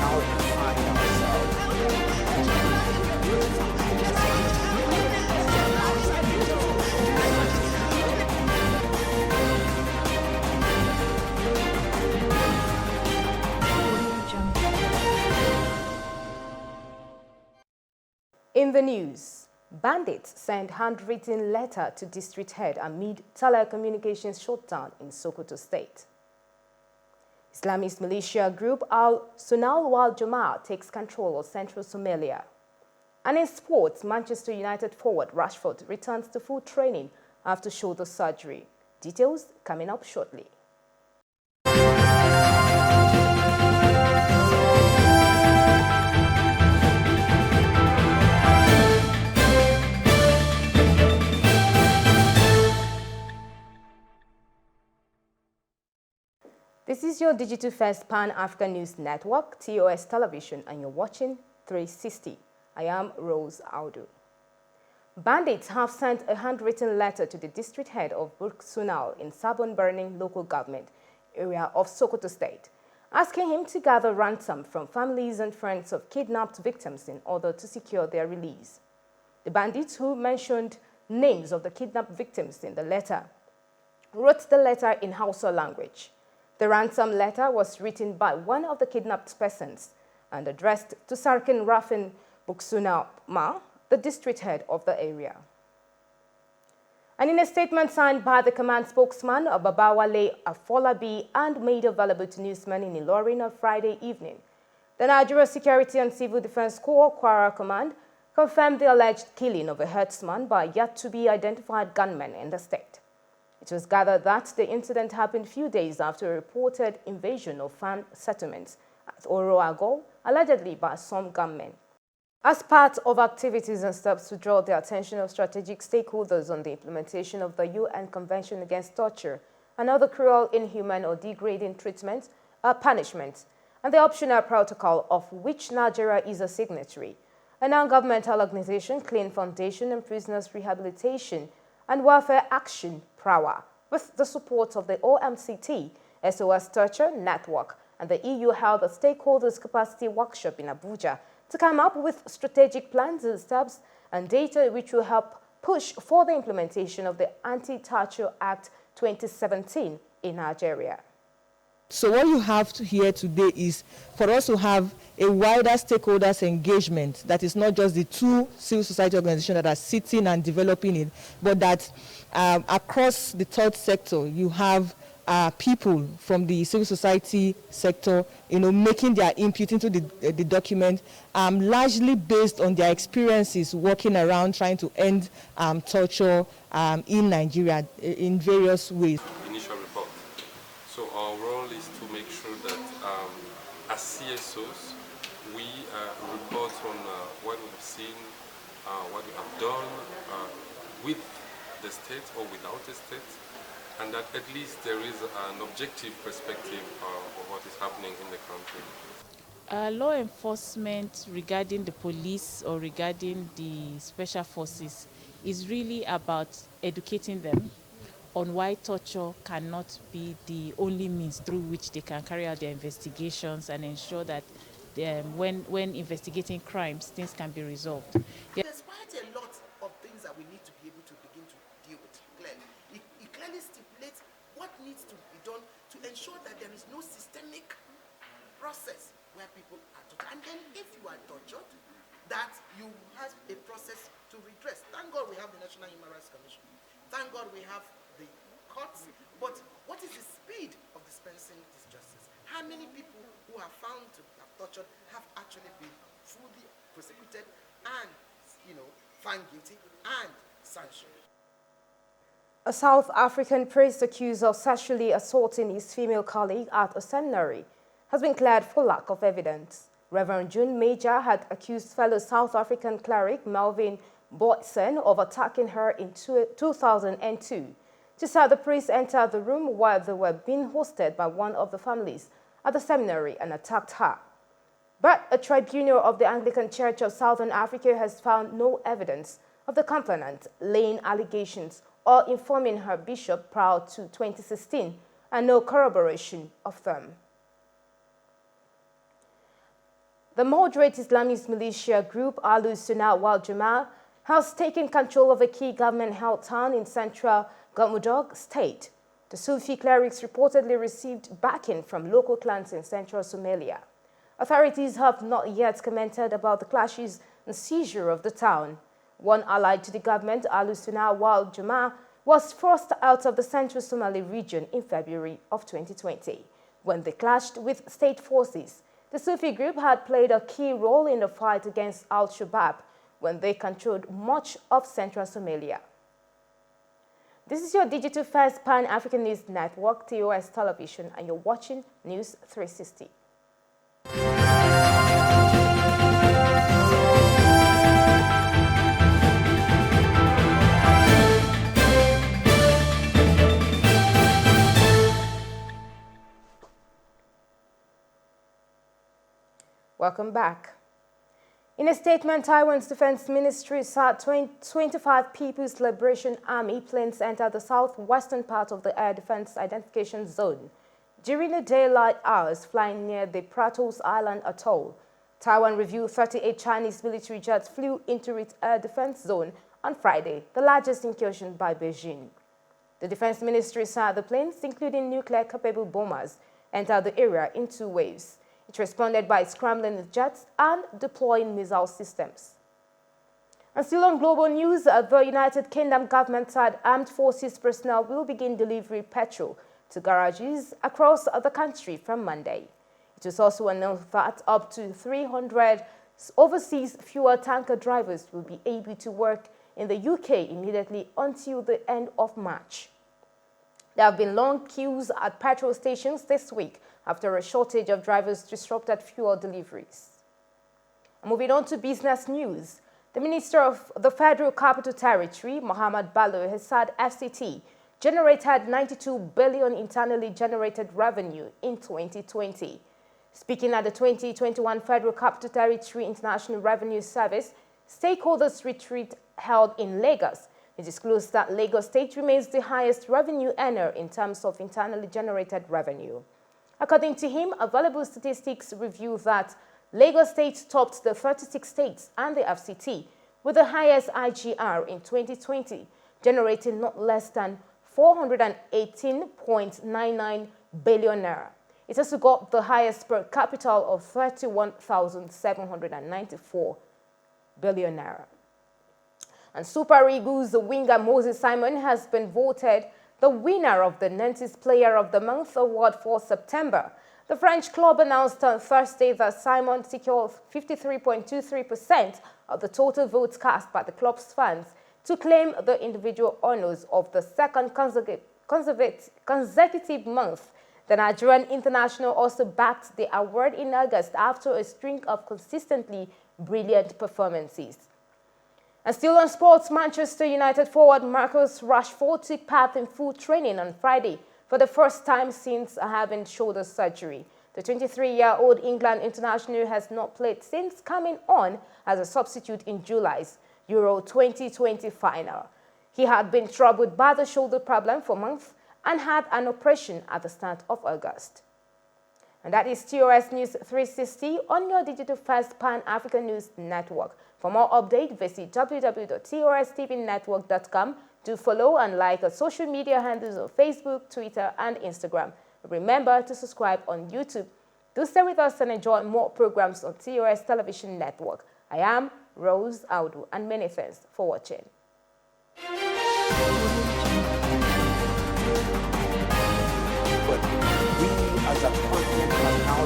now we find ourselves. In the news, bandits send handwritten letter to district head amid telecommunications shutdown in Sokoto state. Islamist militia group Al-Sunnah wal Jama'ah takes control of central Somalia. And in sports, Manchester United forward Rashford returns to full training after shoulder surgery. Details coming up shortly. This is your Digital First Pan-African News Network, TOS Television, and you're watching 360. I am Rose Audu. Bandits have sent a handwritten letter to the district head of Burkusuuma in Sabon Birni local government area of Sokoto state, asking him to gather ransom from families and friends of kidnapped victims in order to secure their release. The bandits, who mentioned names of the kidnapped victims in the letter, wrote the letter in Hausa language. The ransom letter was written by one of the kidnapped persons and addressed to Sarkin Rafin Burkusuuma, the district head of the area. And in a statement signed by the command spokesman of Babawale Afolabi and made available to newsmen in Ilorin on Friday evening, the Nigeria Security and Civil Defense Corps Kwara Command confirmed the alleged killing of a herdsman by yet-to-be-identified gunmen in the state. It was gathered that the incident happened a few days after a reported invasion of farm settlements at Oroago, allegedly by some gunmen. As part of activities and steps to draw the attention of strategic stakeholders on the implementation of the UN Convention Against Torture and other cruel, inhuman, or degrading treatment or punishments, and the optional protocol of which Nigeria is a signatory, a non-governmental organization, Clean Foundation and Prisoners Rehabilitation and Welfare Action Prawa, with the support of the OMCT, SOS Torture Network, and the EU held a stakeholders capacity workshop in Abuja to come up with strategic plans and steps and data which will help push for the implementation of the Anti-Torture Act 2017 in Nigeria. So what you have here today is for us to have a wider stakeholders engagement that is not just the two civil society organizations that are sitting and developing it, but that across the third sector you have people from the civil society sector, making their input into the document, largely based on their experiences working around trying to end torture in Nigeria in various ways. Initial report. So our role is to make sure that as CSOs, we report on what we have seen, what we have done with the state or without the state, and that at least there is an objective perspective of what is happening in the country. Law enforcement regarding the police or regarding the special forces is really about educating them on why torture cannot be the only means through which they can carry out their investigations and ensure that when investigating crimes, things can be resolved. There's quite a lot of things that we need to be able to begin to deal with clearly. It clearly stipulates what needs to be done to ensure that there is no systemic process where people are tortured. And then if you are tortured, that you have a process to redress. Thank God we have the National Human Rights Commission. Thank God we have the courts. But what is the speed of dispensing this justice? How many people who are found to have tortured have actually been fully prosecuted and, found guilty and sanctioned? A South African priest accused of sexually assaulting his female colleague at a seminary has been cleared for lack of evidence. Reverend June Major had accused fellow South African cleric Melvin Boyson of attacking her in 2002. Just as the priest entered the room while they were being hosted by one of the families at the seminary and attacked her. But a tribunal of the Anglican Church of Southern Africa has found no evidence of the complainant laying allegations or informing her bishop prior to 2016, and no corroboration of them. The moderate Islamist militia group Al-Sunnah wal Jama'ah has taken control of a key government-held town in central Galmudug state. The Sufi clerics reportedly received backing from local clans in central Somalia. Authorities have not yet commented about the clashes and seizure of the town. One allied to the government, Al-Sunnah wal Jama'ah, was forced out of the central Somali region in February of 2020 when they clashed with state forces. The Sufi group had played a key role in the fight against Al-Shabaab when they controlled much of central Somalia. This is your digital first Pan-African News Network, TOS Television, and you're watching News 360. Welcome back. In a statement, Taiwan's Defense Ministry said 25 People's Liberation Army planes entered the southwestern part of the Air Defense Identification Zone during the daylight hours flying near the Pratos Island Atoll. Taiwan revealed 38 Chinese military jets flew into its air defense zone on Friday, the largest incursion by Beijing. The Defense Ministry said the planes, including nuclear-capable bombers, entered the area in 2 waves. It responded by scrambling its jets and deploying missile systems. And still on global news, the United Kingdom government said armed forces personnel will begin delivering petrol to garages across the country from Monday. It was also announced that up to 300 overseas fuel tanker drivers will be able to work in the UK immediately until the end of March. There have been long queues at petrol stations this week after a shortage of drivers disrupted fuel deliveries. Moving on to business news, the Minister of the Federal Capital Territory, Mohamed Bello, has said FCT generated 92 billion internally generated revenue in 2020. Speaking at the 2021 Federal Capital Territory International Revenue Service stakeholders retreat held in Lagos, he disclosed that Lagos State remains the highest revenue earner in terms of internally generated revenue. According to him, available statistics reveal that Lagos State topped the 36 states and the FCT with the highest IGR in 2020, generating not less than 418.99 billion naira. It also got the highest per capita of 31,794 billion naira. And Super Eagles winger Moses Simon has been voted the winner of the Nantes Player of the Month award for September. The French club announced on Thursday that Simon secured 53.23% of the total votes cast by the club's fans to claim the individual honors of the second consecutive month. The Nigerian international also backed the award in August after a string of consistently brilliant performances. And still on sports, Manchester United forward Marcus Rashford took part in full training on Friday for the first time since having shoulder surgery. The 23-year-old England international has not played since coming on as a substitute in July's Euro 2020 final. He had been troubled by the shoulder problem for months and had an operation at the start of August. And that is TOS News 360 on your digital first Pan-African News Network. For more updates, visit www.tostvnetwork.com. Do follow and like our social media handles on Facebook, Twitter, and Instagram. Remember to subscribe on YouTube. Do stay with us and enjoy more programs on TOS Television Network. I am Rose Audu, and many thanks for watching. But we as a continent have now